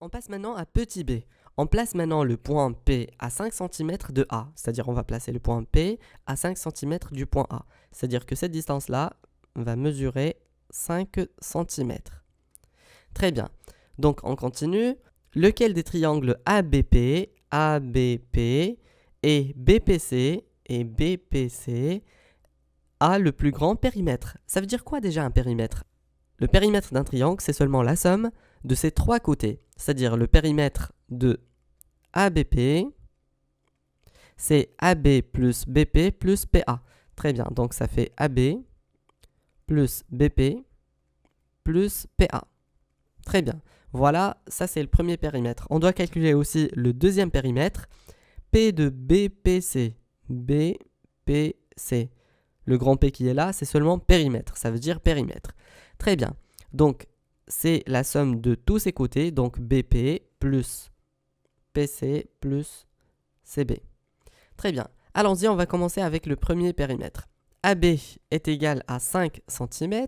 On passe maintenant à petit b. On place maintenant le point P à 5 cm de A. C'est-à-dire on va placer le point P à 5 cm du point A. C'est-à-dire que cette distance-là va mesurer 5 cm. Très bien. Donc on continue. Lequel des triangles ABP, ABP et BPC a le plus grand périmètre? Ça veut dire quoi déjà un périmètre? Le périmètre d'un triangle, c'est seulement la somme de ses trois côtés. C'est-à-dire le périmètre de ABP, c'est AB plus BP plus PA. Très bien, donc ça fait AB plus BP plus PA. Très bien, voilà, ça c'est le premier périmètre. On doit calculer aussi le deuxième périmètre, P de BPC. BPC. Le grand P qui est là, c'est seulement périmètre, ça veut dire périmètre. Très bien, donc c'est la somme de tous ces côtés, donc BP plus PC plus CB. Très bien. Allons-y, on va commencer avec le premier périmètre. AB est égal à 5 cm,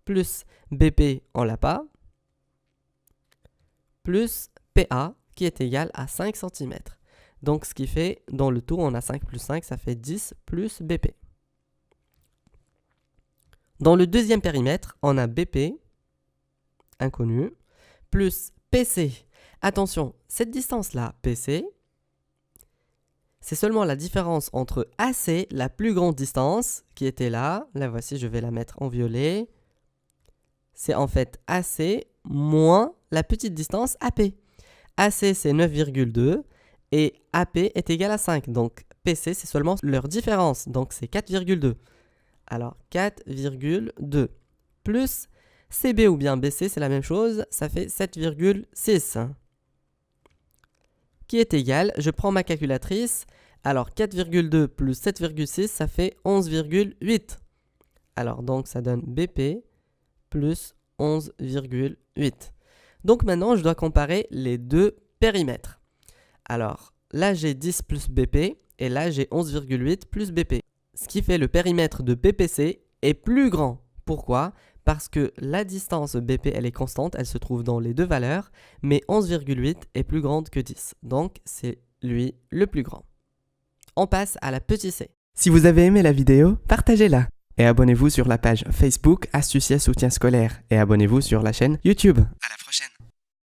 plus BP, on l'a pas, plus PA, qui est égal à 5 cm. Donc, ce qui fait, dans le tout, on a 5 plus 5, ça fait 10 plus BP. Dans le deuxième périmètre, on a BP, inconnu, plus PC. Attention, cette distance-là, PC, c'est seulement la différence entre AC, la plus grande distance, qui était là. Là, voici, je vais la mettre en violet. C'est en fait AC moins la petite distance AP. AC, c'est 9,2 et AP est égal à 5. Donc, PC, c'est seulement leur différence. Donc, c'est 4,2. Alors, 4,2 plus CB ou bien BC, c'est la même chose. Ça fait 7,6. Qui est égal, je prends ma calculatrice, alors 4,2 plus 7,6, ça fait 11,8. Alors donc ça donne BP plus 11,8. Donc maintenant je dois comparer les deux périmètres. Alors là j'ai 10 plus BP et là j'ai 11,8 plus BP. Ce qui fait le périmètre de BPC est plus grand. Pourquoi ? Parce que la distance BP, elle est constante, elle se trouve dans les deux valeurs, mais 11,8 est plus grande que 10. Donc, c'est lui le plus grand. On passe à la petite c. Si vous avez aimé la vidéo, partagez-la. Et abonnez-vous sur la page Facebook Astucieux Soutien Scolaire. Et abonnez-vous sur la chaîne YouTube. À la prochaine.